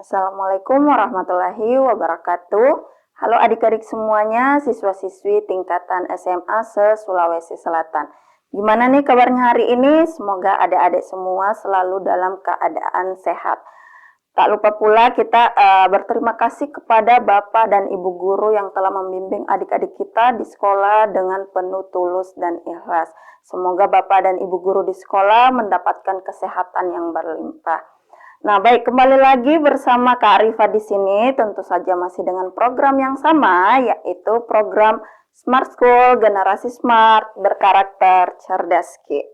Assalamualaikum warahmatullahi wabarakatuh. Halo adik-adik semuanya, siswa-siswi tingkatan SMA se-Sulawesi Selatan. Gimana nih kabarnya hari ini? Semoga adik-adik semua selalu dalam keadaan sehat. Tak lupa pula kita berterima kasih kepada Bapak dan Ibu Guru yang telah membimbing adik-adik kita di sekolah dengan penuh tulus dan ikhlas. Semoga Bapak dan Ibu Guru di sekolah mendapatkan kesehatan yang berlimpah. Nah, baik, kembali lagi bersama Kak Arifa di sini, tentu saja masih dengan program yang sama, yaitu program Smart School Generasi Smart berkarakter cerdas Ki.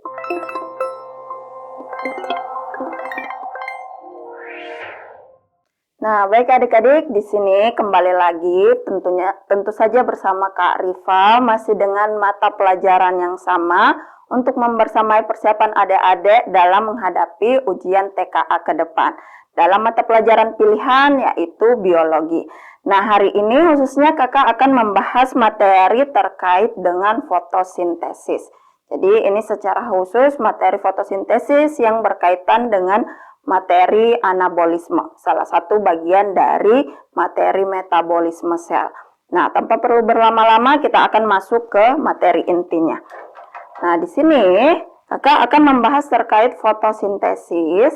Nah, baik adik-adik, di sini kembali lagi tentu saja bersama Kak Rifa masih dengan mata pelajaran yang sama untuk membersamai persiapan adik-adik dalam menghadapi ujian TKA ke depan. Dalam mata pelajaran pilihan yaitu biologi. Nah, hari ini khususnya kakak akan membahas materi terkait dengan fotosintesis. Jadi ini secara khusus materi fotosintesis yang berkaitan dengan materi anabolisme, salah satu bagian dari materi metabolisme sel. Nah, tanpa perlu berlama-lama kita akan masuk ke materi intinya. Nah, di sini kakak akan membahas terkait fotosintesis.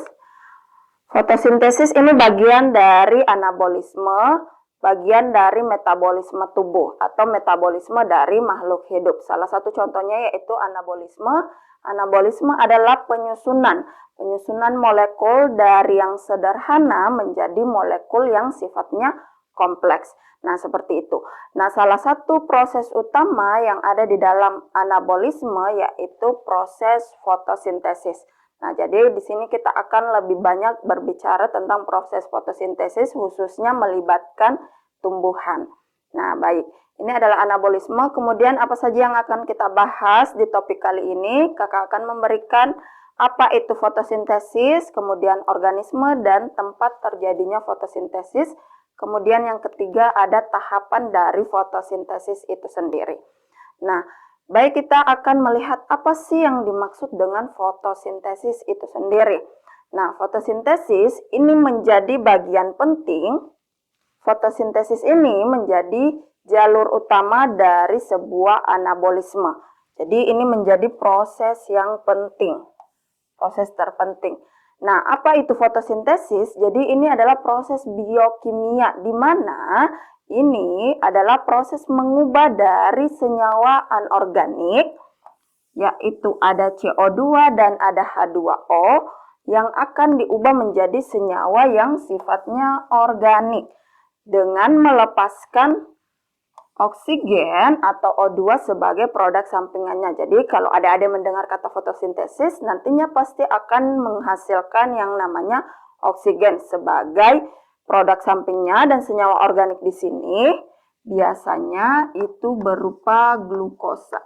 Fotosintesis ini bagian dari anabolisme, bagian dari metabolisme tubuh atau metabolisme dari makhluk hidup. Salah satu contohnya yaitu anabolisme. Anabolisme adalah penyusunan molekul dari yang sederhana menjadi molekul yang sifatnya kompleks. Nah, seperti itu. Nah, salah satu proses utama yang ada di dalam anabolisme yaitu proses fotosintesis. Nah, jadi di sini kita akan lebih banyak berbicara tentang proses fotosintesis khususnya melibatkan tumbuhan. Nah, baik. Ini adalah anabolisme. Kemudian apa saja yang akan kita bahas di topik kali ini? Kakak akan memberikan apa itu fotosintesis, kemudian organisme dan tempat terjadinya fotosintesis. Kemudian yang ketiga ada tahapan dari fotosintesis itu sendiri. Nah, baik kita akan melihat apa sih yang dimaksud dengan fotosintesis itu sendiri. Nah, fotosintesis ini menjadi bagian penting. Fotosintesis ini menjadi jalur utama dari sebuah anabolisme. Jadi ini menjadi proses yang penting, proses terpenting. Nah, apa itu fotosintesis? Jadi ini adalah proses biokimia di mana ini adalah proses mengubah dari senyawa anorganik yaitu ada CO2 dan ada H2O yang akan diubah menjadi senyawa yang sifatnya organik dengan melepaskan oksigen atau O2 sebagai produk sampingannya. Jadi kalau ada mendengar kata fotosintesis, nantinya pasti akan menghasilkan yang namanya oksigen sebagai produk sampingnya, dan senyawa organik di sini biasanya itu berupa glukosa.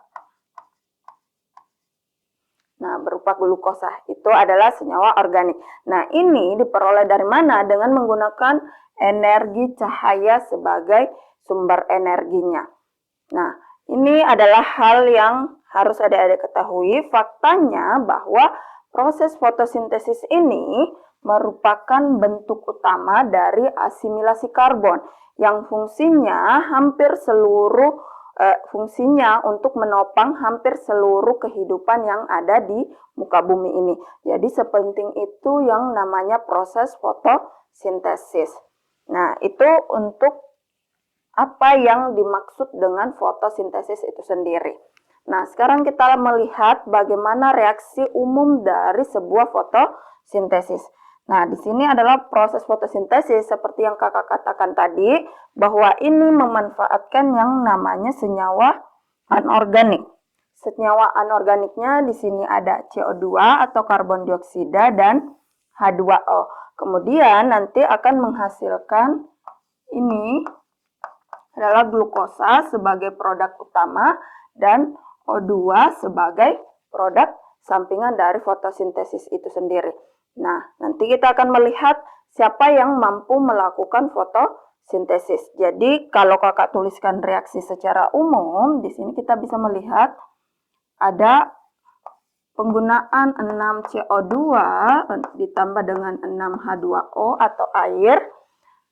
Nah, berupa glukosa itu adalah senyawa organik. Nah, ini diperoleh dari mana? Dengan menggunakan energi cahaya sebagai sumber energinya. Nah, ini adalah hal yang harus adik-adik ketahui. Faktanya bahwa proses fotosintesis ini merupakan bentuk utama dari asimilasi karbon yang fungsinya untuk menopang hampir seluruh kehidupan yang ada di muka bumi ini. Jadi sepenting itu yang namanya proses fotosintesis. Nah, itu untuk apa yang dimaksud dengan fotosintesis itu sendiri. Nah, sekarang kita melihat bagaimana reaksi umum dari sebuah fotosintesis. Nah, di sini adalah proses fotosintesis seperti yang kakak katakan tadi, bahwa ini memanfaatkan yang namanya senyawa anorganik. Senyawa anorganiknya di sini ada CO2 atau karbon dioksida dan H2O. Kemudian nanti akan menghasilkan ini adalah glukosa sebagai produk utama dan O2 sebagai produk sampingan dari fotosintesis itu sendiri. Nah, nanti kita akan melihat siapa yang mampu melakukan fotosintesis. Jadi, kalau kakak tuliskan reaksi secara umum, di sini kita bisa melihat ada penggunaan 6 CO2 ditambah dengan 6 H2O atau air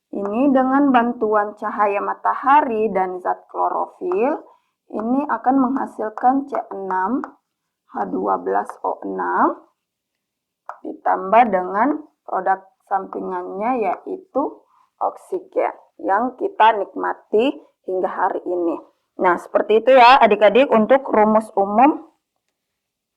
Ini dengan bantuan cahaya matahari dan zat klorofil, ini akan menghasilkan C6H12O6 ditambah dengan produk sampingannya yaitu oksigen yang kita nikmati hingga hari ini. Nah, seperti itu ya adik-adik untuk rumus umum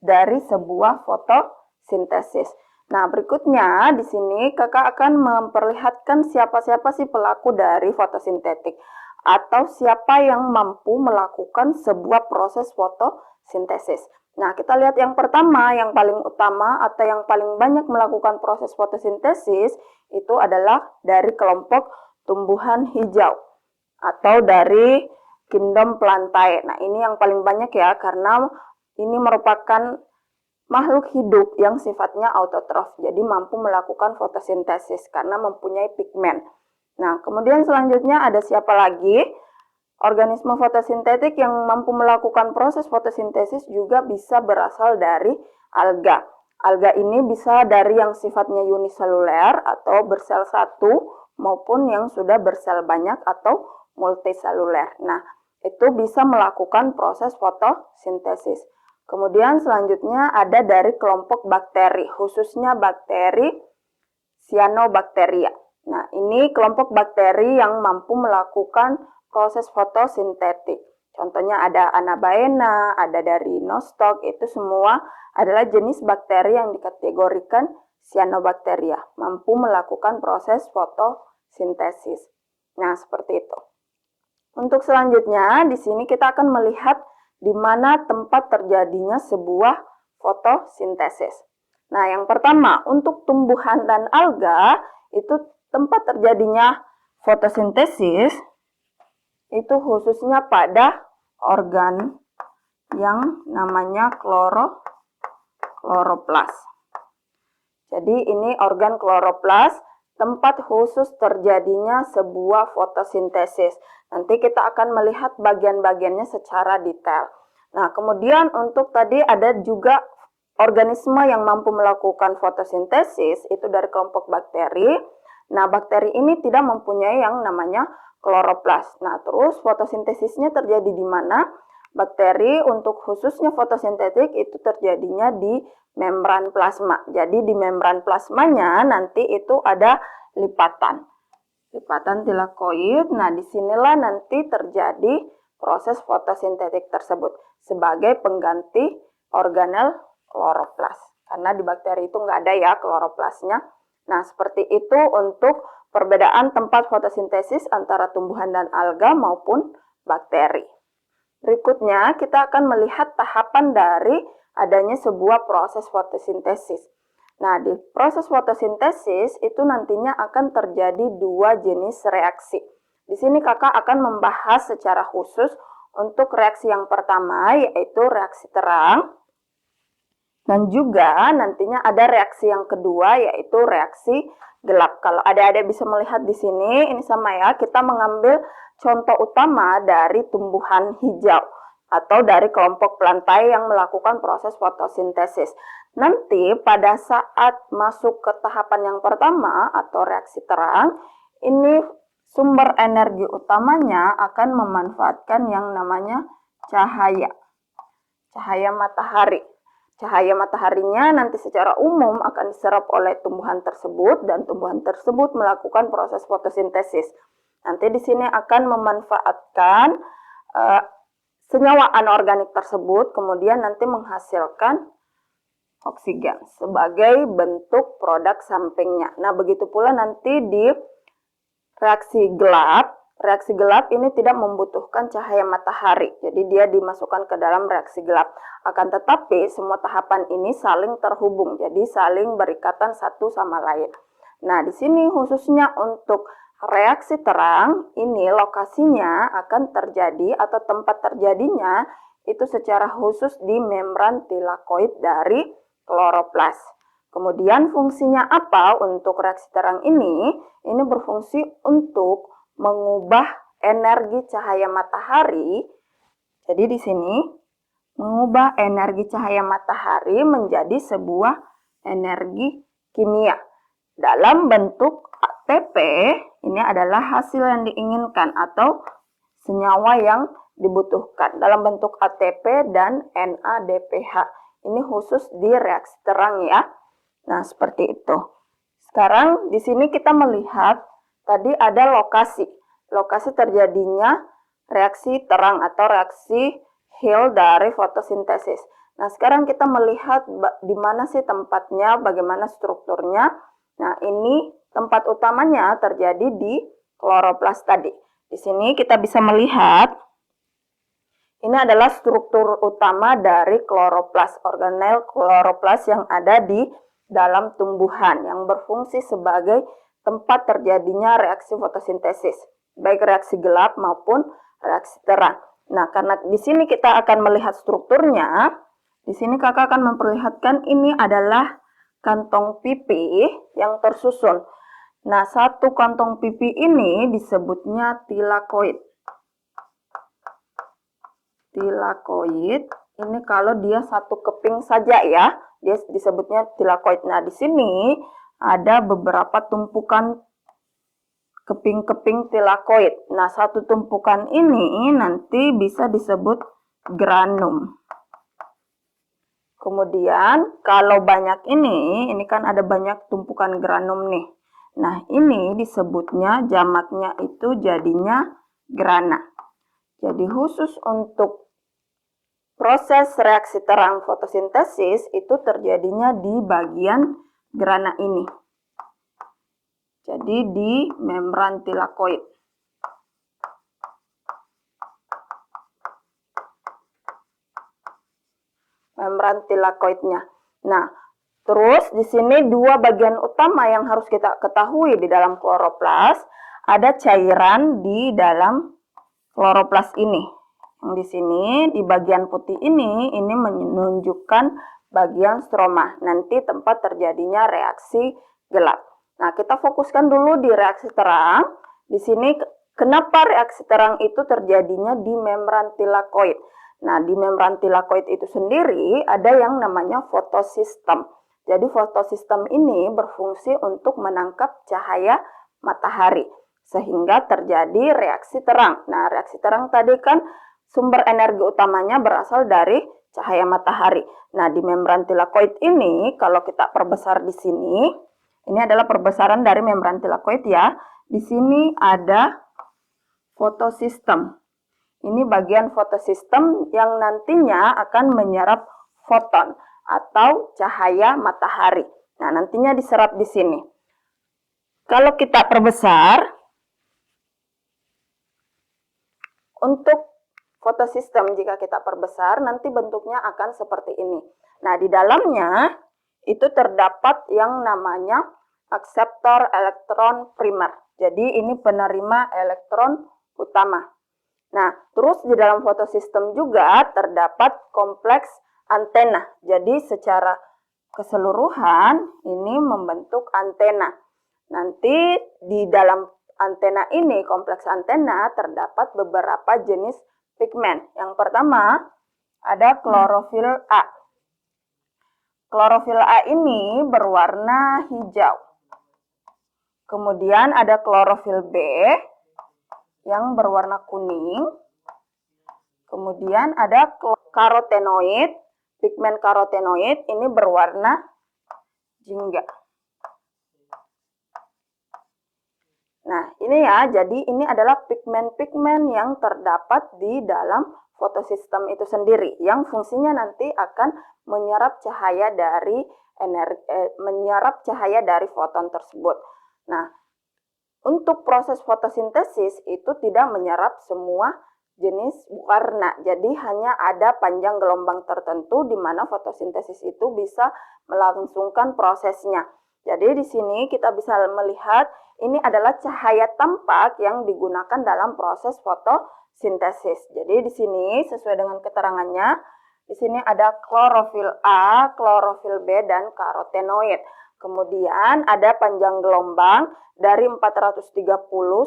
dari sebuah fotosintesis. Nah, berikutnya di sini kakak akan memperlihatkan siapa-siapa sih pelaku dari fotosintetik atau siapa yang mampu melakukan sebuah proses fotosintesis. Nah, kita lihat yang pertama, yang paling utama atau yang paling banyak melakukan proses fotosintesis itu adalah dari kelompok tumbuhan hijau atau dari kingdom Plantae. Nah, ini yang paling banyak ya karena ini merupakan makhluk hidup yang sifatnya autotrof, jadi mampu melakukan fotosintesis karena mempunyai pigmen. Nah, kemudian selanjutnya ada siapa lagi? Organisme fotosintetik yang mampu melakukan proses fotosintesis juga bisa berasal dari alga. Alga ini bisa dari yang sifatnya uniseluler atau bersel satu maupun yang sudah bersel banyak atau multiseluler. Nah, itu bisa melakukan proses fotosintesis. Kemudian selanjutnya ada dari kelompok bakteri, khususnya bakteri Cyanobacteria. Nah, ini kelompok bakteri yang mampu melakukan proses fotosintetik. Contohnya ada Anabaena, ada dari Nostoc, itu semua adalah jenis bakteri yang dikategorikan Cyanobacteria, mampu melakukan proses fotosintesis. Nah, seperti itu. Untuk selanjutnya, di sini kita akan melihat di mana tempat terjadinya sebuah fotosintesis. Nah, yang pertama, untuk tumbuhan dan alga, itu tempat terjadinya fotosintesis itu khususnya pada organ yang namanya kloroplas. Jadi ini organ kloroplas, tempat khusus terjadinya sebuah fotosintesis. Nanti kita akan melihat bagian-bagiannya secara detail. Nah, kemudian untuk tadi ada juga organisme yang mampu melakukan fotosintesis, itu dari kelompok bakteri. Nah, bakteri ini tidak mempunyai yang namanya kloroplas. Nah, terus fotosintesisnya terjadi di mana? Bakteri untuk khususnya fotosintetik itu terjadinya di membran plasma. Jadi di membran plasmanya nanti itu ada lipatan tilakoid. Nah, disinilah nanti terjadi proses fotosintetik tersebut sebagai pengganti organel kloroplas. Karena di bakteri itu nggak ada ya kloroplasnya. Nah, seperti itu untuk perbedaan tempat fotosintesis antara tumbuhan dan alga maupun bakteri. Berikutnya, kita akan melihat tahapan dari adanya sebuah proses fotosintesis. Nah, di proses fotosintesis itu nantinya akan terjadi dua jenis reaksi. Di sini kakak akan membahas secara khusus untuk reaksi yang pertama, yaitu reaksi terang. Dan juga nantinya ada reaksi yang kedua, yaitu reaksi gelap. Kalau adik-adik bisa melihat di sini, ini sama ya, kita mengambil contoh utama dari tumbuhan hijau atau dari kelompok Plantae yang melakukan proses fotosintesis. Nanti pada saat masuk ke tahapan yang pertama atau reaksi terang, ini sumber energi utamanya akan memanfaatkan yang namanya cahaya matahari. Cahaya mataharinya nanti secara umum akan diserap oleh tumbuhan tersebut dan tumbuhan tersebut melakukan proses fotosintesis. Nanti di sini akan memanfaatkan senyawa anorganik tersebut, kemudian nanti menghasilkan oksigen sebagai bentuk produk sampingnya. Nah, begitu pula nanti di reaksi gelap. Reaksi gelap ini tidak membutuhkan cahaya matahari, jadi dia dimasukkan ke dalam reaksi gelap. Akan tetapi semua tahapan ini saling terhubung, jadi saling berikatan satu sama lain. Nah, di sini khususnya untuk reaksi terang, ini lokasinya akan terjadi atau tempat terjadinya itu secara khusus di membran tilakoid dari kloroplas. Kemudian fungsinya apa untuk reaksi terang ini? Ini berfungsi untuk mengubah energi cahaya matahari. Jadi di sini mengubah energi cahaya matahari menjadi sebuah energi kimia dalam bentuk ATP ATP ini adalah hasil yang diinginkan atau senyawa yang dibutuhkan dalam bentuk ATP dan NADPH. Ini khusus di reaksi terang ya. Nah, seperti itu. Sekarang di sini kita melihat tadi ada lokasi. Lokasi terjadinya reaksi terang atau reaksi Hill dari fotosintesis. Nah, sekarang kita melihat di mana sih tempatnya, bagaimana strukturnya. Nah, ini tempat utamanya terjadi di kloroplas tadi. Di sini kita bisa melihat ini adalah struktur utama dari kloroplas, organel kloroplas yang ada di dalam tumbuhan yang berfungsi sebagai tempat terjadinya reaksi fotosintesis, baik reaksi gelap maupun reaksi terang. Nah, karena di sini kita akan melihat strukturnya, di sini kakak akan memperlihatkan ini adalah kantong pipi yang tersusun. Nah, satu kantong pipi ini disebutnya tilakoid. Tilakoid ini kalau dia satu keping saja ya, dia disebutnya tilakoid. Nah, di sini ada beberapa tumpukan keping-keping tilakoid. Nah, satu tumpukan ini nanti bisa disebut granum. Kemudian kalau banyak ini kan ada banyak tumpukan granum nih. Nah, ini disebutnya jamaknya itu jadinya grana. Jadi khusus untuk proses reaksi terang fotosintesis itu terjadinya di bagian grana ini. Jadi di membran tilakoid. Membran tilakoidnya. Nah, terus di sini dua bagian utama yang harus kita ketahui di dalam kloroplas. Ada cairan di dalam kloroplas ini. Yang di sini di bagian putih ini menunjukkan bagian stroma. Nanti tempat terjadinya reaksi gelap. Nah, kita fokuskan dulu di reaksi terang. Di sini kenapa reaksi terang itu terjadinya di membran tilakoid. Nah, di membran tilakoid itu sendiri ada yang namanya fotosistem. Jadi fotosistem ini berfungsi untuk menangkap cahaya matahari sehingga terjadi reaksi terang. Nah, reaksi terang tadi kan sumber energi utamanya berasal dari cahaya matahari. Nah, di membran tilakoid ini kalau kita perbesar di sini, ini adalah perbesaran dari membran tilakoid ya. Di sini ada fotosistem. Ini bagian fotosistem yang nantinya akan menyerap foton atau cahaya matahari. Nah, nantinya diserap di sini. Kalau kita perbesar, untuk fotosistem jika kita perbesar, nanti bentuknya akan seperti ini. Nah, di dalamnya itu terdapat yang namanya akseptor elektron primer. Jadi, ini penerima elektron utama. Nah, terus di dalam fotosistem juga terdapat kompleks antena. Jadi secara keseluruhan ini membentuk antena. Nanti di dalam antena ini, kompleks antena, terdapat beberapa jenis pigmen. Yang pertama ada klorofil A. Klorofil A ini berwarna hijau. Kemudian ada klorofil B yang berwarna kuning. Kemudian ada karotenoid, pigmen karotenoid ini berwarna jingga. Nah, ini ya, jadi ini adalah pigmen-pigmen yang terdapat di dalam fotosistem itu sendiri, yang fungsinya nanti akan menyerap cahaya dari foton tersebut. Nah, untuk proses fotosintesis itu tidak menyerap semua jenis warna. Jadi hanya ada panjang gelombang tertentu di mana fotosintesis itu bisa melangsungkan prosesnya. Jadi di sini kita bisa melihat ini adalah cahaya tampak yang digunakan dalam proses fotosintesis. Jadi di sini sesuai dengan keterangannya, di sini ada klorofil A, klorofil B, dan karotenoid. Kemudian ada panjang gelombang dari 430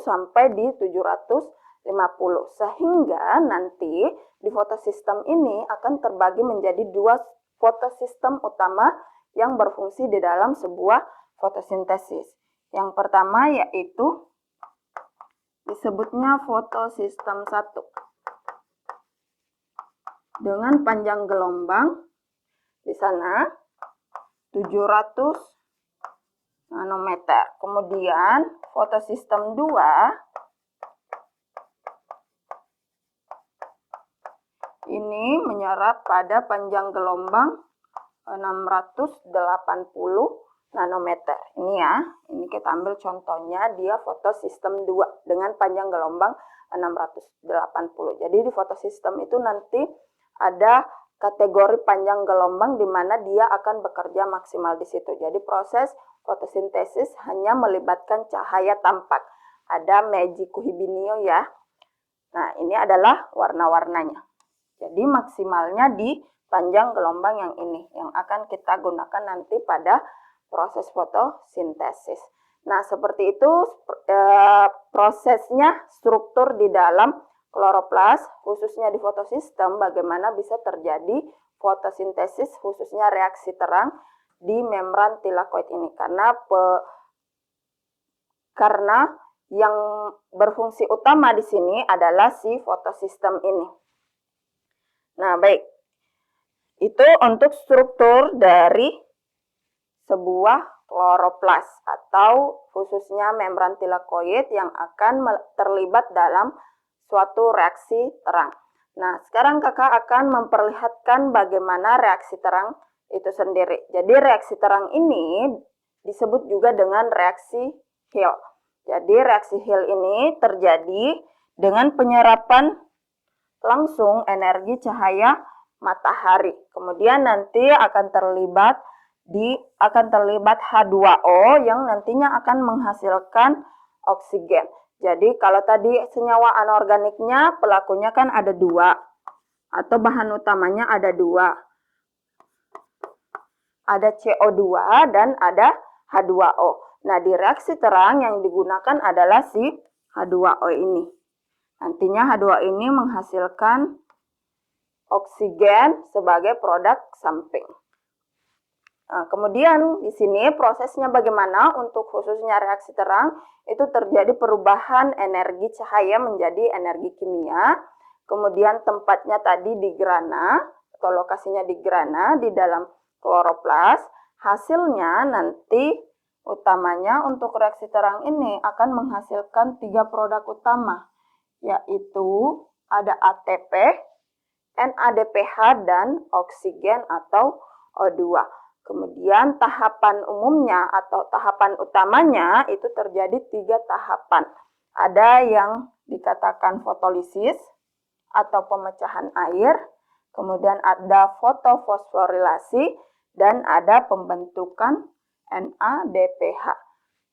sampai di 750. Sehingga nanti di fotosistem ini akan terbagi menjadi dua fotosistem utama yang berfungsi di dalam sebuah fotosintesis. Yang pertama yaitu disebutnya fotosistem 1 dengan panjang gelombang di sana 700 nanometer. Kemudian fotosistem 2 ini menyerap pada panjang gelombang 680 nanometer. Ini ya, ini kita ambil contohnya, dia fotosistem 2 dengan panjang gelombang 680. Jadi di fotosistem itu nanti ada kategori panjang gelombang di mana dia akan bekerja maksimal di situ. Jadi proses fotosintesis hanya melibatkan cahaya tampak. Ada Meiji Kuhibinio ya. Nah, ini adalah warna-warnanya. Jadi maksimalnya di panjang gelombang yang ini yang akan kita gunakan nanti pada proses fotosintesis. Nah, seperti itu prosesnya, struktur di dalam kloroplas, khususnya di fotosistem, bagaimana bisa terjadi fotosintesis, khususnya reaksi terang di membran tilakoid ini. Karena yang berfungsi utama di sini adalah si fotosistem ini. Nah, baik. Itu untuk struktur dari sebuah kloroplas atau khususnya membran tilakoid yang akan terlibat dalam suatu reaksi terang. Nah, sekarang kakak akan memperlihatkan bagaimana reaksi terang itu sendiri. Jadi reaksi terang ini disebut juga dengan reaksi Hill. Jadi reaksi Hill ini terjadi dengan penyerapan langsung energi cahaya matahari. Kemudian nanti akan terlibat H2O yang nantinya akan menghasilkan oksigen. Jadi kalau tadi senyawa anorganiknya pelakunya kan ada 2 atau bahan utamanya ada 2. Ada CO2 dan ada H2O. Nah, di reaksi terang yang digunakan adalah si H2O ini. Nantinya H2O ini menghasilkan oksigen sebagai produk samping. Nah, kemudian di sini prosesnya bagaimana untuk khususnya reaksi terang, itu terjadi perubahan energi cahaya menjadi energi kimia. Kemudian tempatnya tadi di grana, atau lokasinya di grana, di dalam kloroplas. Hasilnya nanti utamanya untuk reaksi terang ini akan menghasilkan 3 produk utama, yaitu ada ATP, NADPH, dan oksigen atau O2. Kemudian tahapan umumnya atau tahapan utamanya itu terjadi 3 tahapan. Ada yang dikatakan fotolisis atau pemecahan air, kemudian ada fotofosforilasi, dan ada pembentukan NADPH.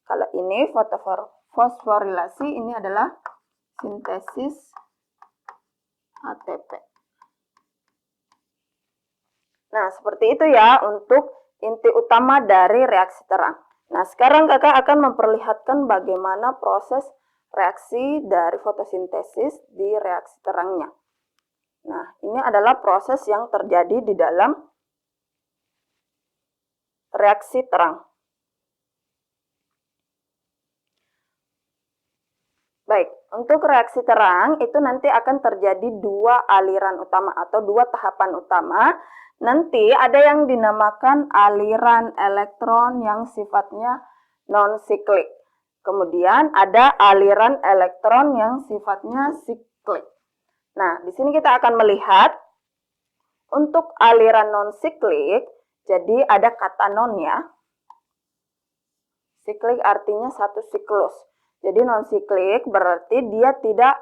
Kalau ini fotofosforilasi ini adalah sintesis ATP. Nah, seperti itu ya untuk inti utama dari reaksi terang. Nah, sekarang kakak akan memperlihatkan bagaimana proses reaksi dari fotosintesis di reaksi terangnya. Nah, ini adalah proses yang terjadi di dalam reaksi terang. Baik, untuk reaksi terang itu nanti akan terjadi 2 aliran utama atau 2 tahapan utama. Nanti ada yang dinamakan aliran elektron yang sifatnya non-siklik. Kemudian ada aliran elektron yang sifatnya siklik. Nah, di sini kita akan melihat untuk aliran non-siklik, jadi ada kata non ya. Siklik artinya 1 siklus. Jadi non-siklik berarti dia tidak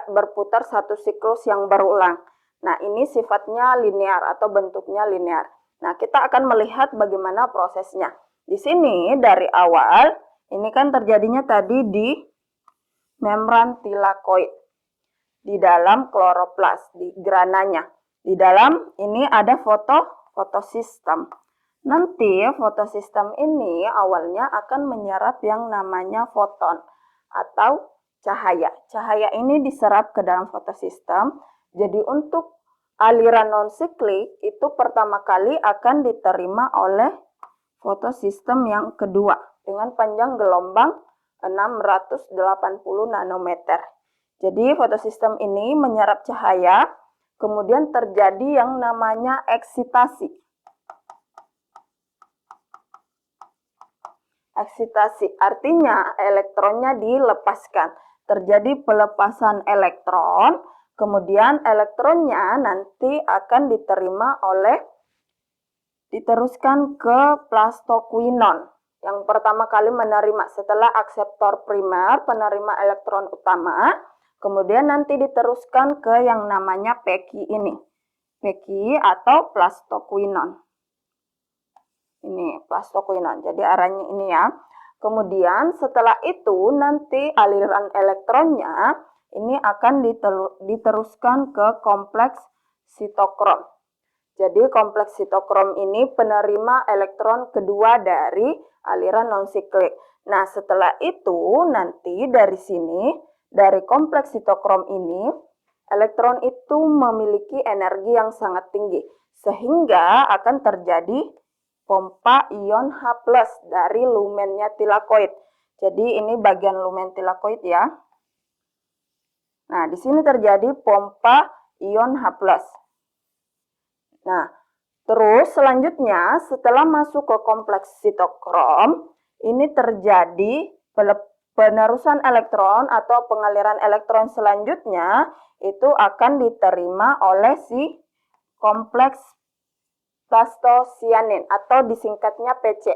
berputar 1 siklus yang berulang. Nah, ini sifatnya linear atau bentuknya linear. Nah, kita akan melihat bagaimana prosesnya. Di sini dari awal, ini kan terjadinya tadi di membran tilakoid. Di dalam kloroplas, di grananya. Di dalam ini ada fotosistem. Nanti fotosistem ini awalnya akan menyerap yang namanya foton atau cahaya. Cahaya ini diserap ke dalam fotosistem. Jadi untuk aliran non-siklik itu pertama kali akan diterima oleh fotosistem yang kedua. dengan panjang gelombang 680 nanometer. Jadi fotosistem ini menyerap cahaya, kemudian terjadi yang namanya eksitasi. Eksitasi artinya elektronnya dilepaskan. Terjadi pelepasan elektron, kemudian elektronnya nanti akan diteruskan ke plastoquinon. Yang pertama kali menerima setelah akseptor primer, penerima elektron utama, kemudian nanti diteruskan ke yang namanya Peki ini. Peki atau plastoquinon. Ini plastoquinon, jadi arahnya ini ya. Kemudian setelah itu nanti aliran elektronnya ini akan diteruskan ke kompleks sitokrom. Jadi kompleks sitokrom ini penerima elektron kedua dari aliran non-siklik. Nah, setelah itu nanti dari sini, dari kompleks sitokrom ini, elektron itu memiliki energi yang sangat tinggi. Sehingga akan terjadi pompa ion H+ dari lumennya tilakoid. Jadi ini bagian lumen tilakoid ya. Nah, di sini terjadi pompa ion H+. Nah, terus selanjutnya setelah masuk ke kompleks sitokrom, ini terjadi penerusan elektron atau pengaliran elektron selanjutnya itu akan diterima oleh si kompleks plastosianin atau disingkatnya PC.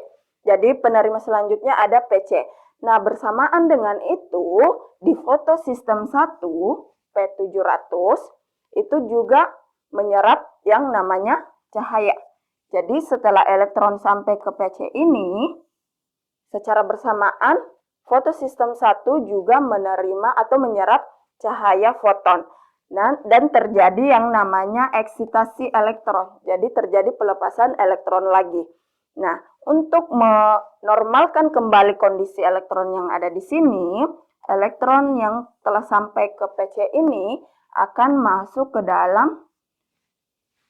Jadi penerima selanjutnya ada PC. Nah, bersamaan dengan itu di fotosistem 1 P700 itu juga menyerap yang namanya cahaya. Jadi setelah elektron sampai ke PC ini, secara bersamaan fotosistem 1 juga menerima atau menyerap cahaya foton. Dan terjadi yang namanya eksitasi elektron. Jadi terjadi pelepasan elektron lagi. Nah, untuk menormalkan kembali kondisi elektron yang ada di sini, elektron yang telah sampai ke PC ini akan masuk ke dalam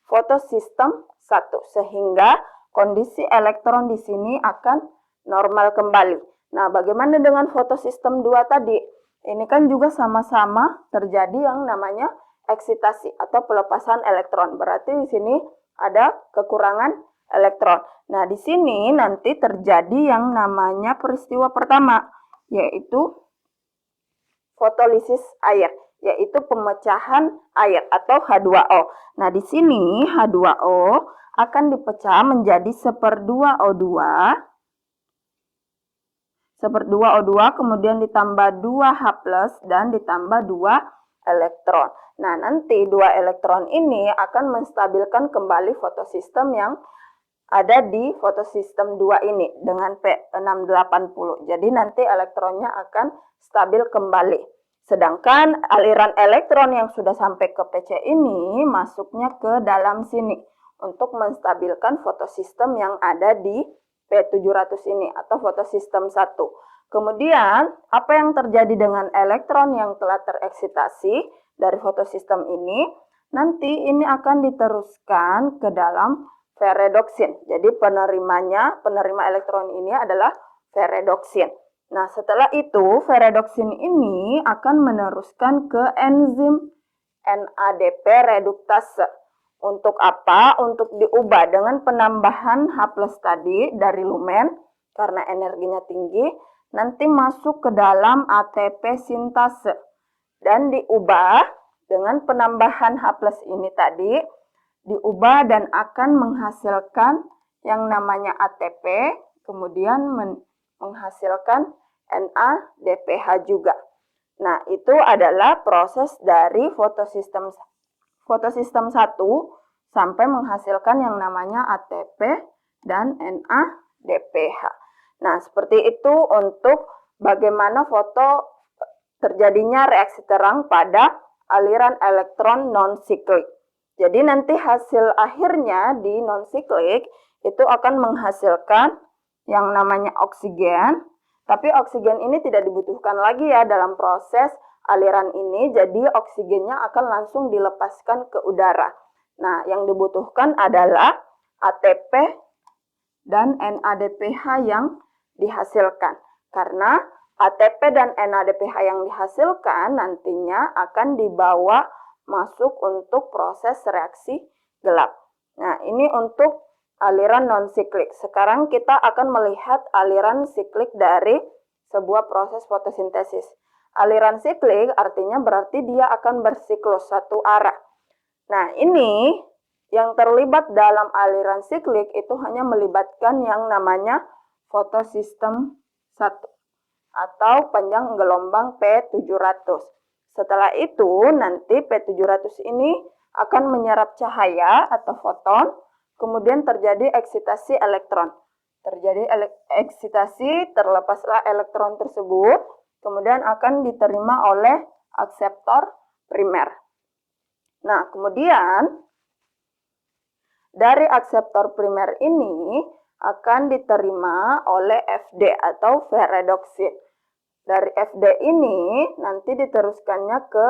fotosistem 1. Sehingga kondisi elektron di sini akan normal kembali. Nah, bagaimana dengan fotosistem 2 tadi? Ini kan juga sama-sama terjadi yang namanya eksitasi atau pelepasan elektron. Berarti di sini ada kekurangan elektron. Nah, di sini nanti terjadi yang namanya peristiwa pertama, yaitu fotolisis air, yaitu pemecahan air atau H2O. Nah, di sini H2O akan dipecah menjadi 1/2O2. 1/2O2 kemudian ditambah 2H+ dan ditambah 2 elektron. Nah, nanti 2 elektron ini akan menstabilkan kembali fotosistem yang ada di fotosistem 2 ini dengan P680. Jadi nanti elektronnya akan stabil kembali. Sedangkan aliran elektron yang sudah sampai ke PC ini masuknya ke dalam sini untuk menstabilkan fotosistem yang ada di P700 ini atau fotosistem 1. Kemudian, apa yang terjadi dengan elektron yang telah tereksitasi dari fotosistem ini? Nanti ini akan diteruskan ke dalam ferredoksin. Jadi penerima elektron ini adalah ferredoksin. Nah, setelah itu ferredoksin ini akan meneruskan ke enzim NADP reduktase. Untuk apa? Untuk diubah dengan penambahan H+ tadi dari lumen karena energinya tinggi, nanti masuk ke dalam ATP sintase dan diubah dengan penambahan H+ ini tadi, diubah dan akan menghasilkan yang namanya ATP, kemudian menghasilkan NADPH juga. Nah, itu adalah proses dari fotosistem 1 sampai menghasilkan yang namanya ATP dan NADPH. Nah, seperti itu untuk bagaimana terjadinya reaksi terang pada aliran elektron non-siklik. Jadi nanti hasil akhirnya di non-siklik itu akan menghasilkan yang namanya oksigen, tapi oksigen ini tidak dibutuhkan lagi ya dalam proses aliran ini, jadi oksigennya akan langsung dilepaskan ke udara. Nah, yang dibutuhkan adalah ATP dan NADPH yang dihasilkan. Karena ATP dan NADPH yang dihasilkan nantinya akan dibawa masuk untuk proses reaksi gelap. Nah, ini untuk aliran non-siklik. Sekarang kita akan melihat aliran siklik dari sebuah proses fotosintesis. Aliran siklik artinya berarti dia akan bersiklus satu arah. Nah, ini yang terlibat dalam aliran siklik itu hanya melibatkan yang namanya fotosistem 1 atau panjang gelombang P700. Setelah itu nanti P700 ini akan menyerap cahaya atau foton, kemudian terjadi eksitasi elektron. Terjadi eksitasi, terlepaslah elektron tersebut, kemudian akan diterima oleh akseptor primer. Nah, kemudian dari akseptor primer ini akan diterima oleh FD atau ferredoxin. Dari FD ini nanti diteruskannya ke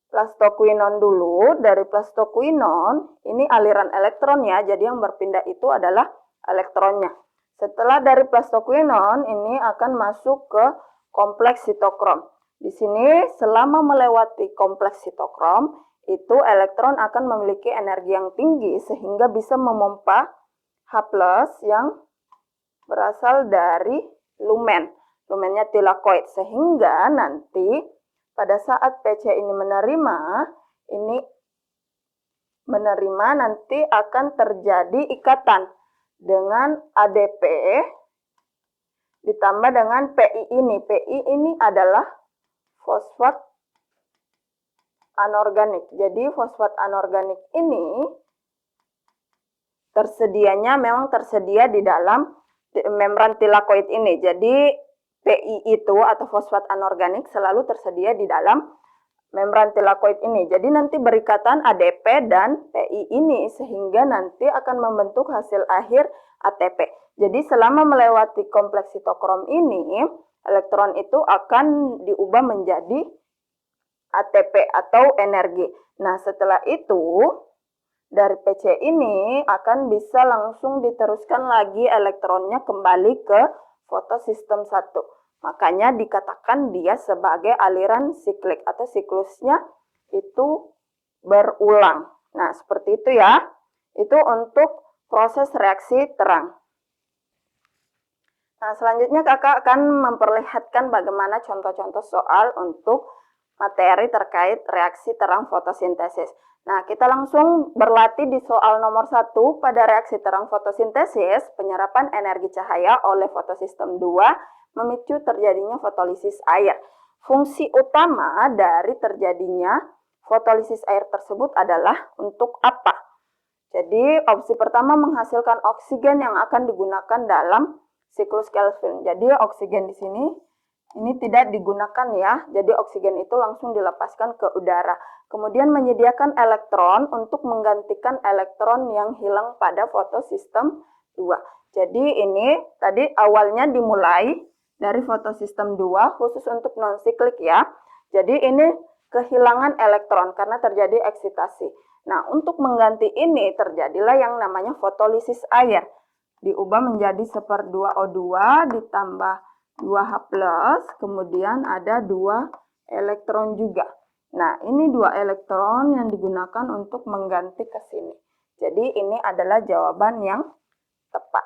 plastoquinon dulu. Dari plastoquinon ini aliran elektron ya, jadi yang berpindah itu adalah elektronnya. Setelah dari plastoquinon ini akan masuk ke kompleks sitokrom. Di sini selama melewati kompleks sitokrom itu elektron akan memiliki energi yang tinggi sehingga bisa memompa H+ yang berasal dari lumen. Lumennya tilakoid, sehingga nanti pada saat PC ini menerima nanti akan terjadi ikatan dengan ADP ditambah dengan PI ini. PI ini adalah fosfat anorganik. Jadi fosfat anorganik ini memang tersedia di dalam membran tilakoid ini. Jadi PI itu atau fosfat anorganik selalu tersedia di dalam membran tilakoid ini. Jadi nanti berikatan ADP dan PI ini sehingga nanti akan membentuk hasil akhir ATP. Jadi selama melewati kompleks sitokrom ini, elektron itu akan diubah menjadi ATP atau energi. Nah, setelah itu dari PC ini akan bisa langsung diteruskan lagi elektronnya kembali ke fotosistem 1. Makanya dikatakan dia sebagai aliran siklik atau siklusnya itu berulang. Nah, seperti itu ya. Itu untuk proses reaksi terang. Nah, selanjutnya kakak akan memperlihatkan bagaimana contoh-contoh soal untuk materi terkait reaksi terang fotosintesis. Nah, kita langsung berlatih di soal nomor 1 pada reaksi terang fotosintesis, penyerapan energi cahaya oleh fotosistem 2 memicu terjadinya fotolisis air. Fungsi utama dari terjadinya fotolisis air tersebut adalah untuk apa? Jadi, opsi pertama menghasilkan oksigen yang akan digunakan dalam siklus Kelvin. Jadi, oksigen di sini ini tidak digunakan ya, jadi oksigen itu langsung dilepaskan ke udara. Kemudian menyediakan elektron untuk menggantikan elektron yang hilang pada fotosistem 2. Jadi ini tadi awalnya dimulai dari fotosistem 2 khusus untuk non-siklik ya. Jadi ini kehilangan elektron karena terjadi eksitasi. Nah, untuk mengganti ini terjadilah yang namanya fotolisis air. Diubah menjadi 1/2O2 ditambah 2H+, kemudian ada 2 elektron juga. Nah, ini 2 elektron yang digunakan untuk mengganti ke sini. Jadi, ini adalah jawaban yang tepat.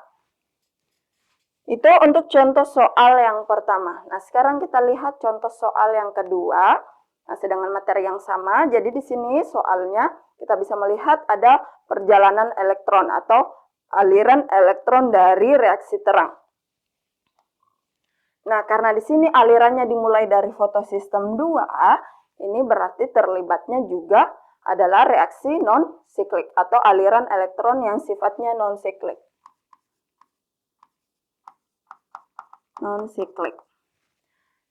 Itu untuk contoh soal yang pertama. Nah, sekarang kita lihat contoh soal yang kedua. Masih dengan materi yang sama. Jadi, di sini soalnya kita bisa melihat ada perjalanan elektron atau aliran elektron dari reaksi terang. Nah, karena di sini alirannya dimulai dari fotosistem 2, ini berarti terlibatnya juga adalah reaksi non-siklik atau aliran elektron yang sifatnya non-siklik. Non-siklik.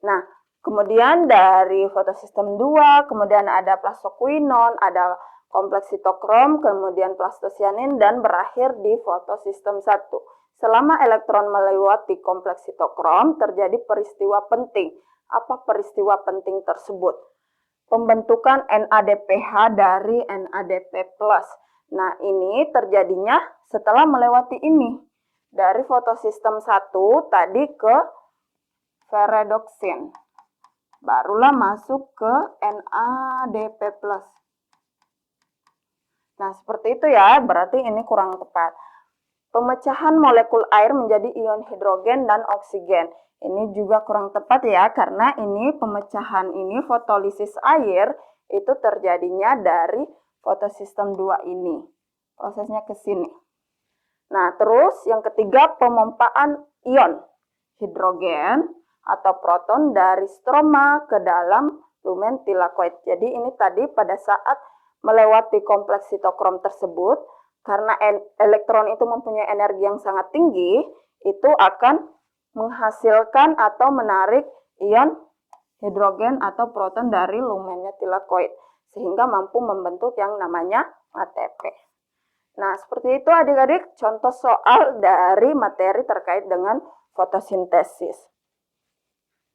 Nah, kemudian dari fotosistem 2, kemudian ada plastoquinon, ada kompleks sitokrom, kemudian plastocyanin, dan berakhir di fotosistem 1. Selama elektron melewati kompleks sitokrom, terjadi peristiwa penting. Apa peristiwa penting tersebut? Pembentukan NADPH dari NADP+. Nah, ini terjadinya setelah melewati ini. dari fotosistem 1 tadi ke ferredoxin. Barulah masuk ke NADP+. Nah, seperti itu ya, berarti ini kurang tepat. Pemecahan molekul air menjadi ion hidrogen dan oksigen. Ini juga kurang tepat ya, karena ini pemecahan ini fotolisis air itu terjadinya dari fotosistem 2 ini. Prosesnya ke sini. Nah, terus yang ketiga pemompaan ion hidrogen atau proton dari stroma ke dalam lumen tilakoid. Jadi ini tadi pada saat melewati kompleks sitokrom tersebut, karena elektron itu mempunyai energi yang sangat tinggi, itu akan menghasilkan atau menarik ion hidrogen atau proton dari lumennya tilakoid, sehingga mampu membentuk yang namanya ATP. Nah, seperti itu adik-adik contoh soal dari materi terkait dengan fotosintesis.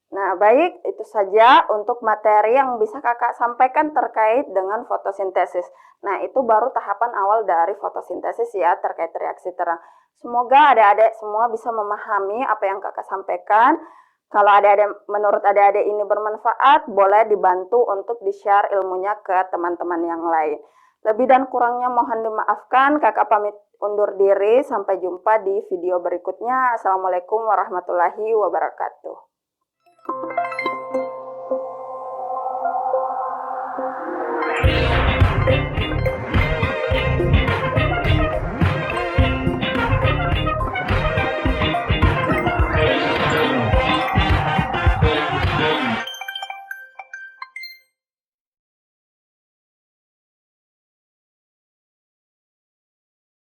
Nah, baik, itu saja untuk materi yang bisa kakak sampaikan terkait dengan fotosintesis. Nah, itu baru tahapan awal dari fotosintesis ya, terkait reaksi terang. Semoga adik-adik semua bisa memahami apa yang kakak sampaikan. Kalau menurut adik-adik ini bermanfaat, boleh dibantu untuk di-share ilmunya ke teman-teman yang lain. Lebih dan kurangnya mohon dimaafkan, kakak pamit undur diri. Sampai jumpa di video berikutnya. Assalamualaikum warahmatullahi wabarakatuh.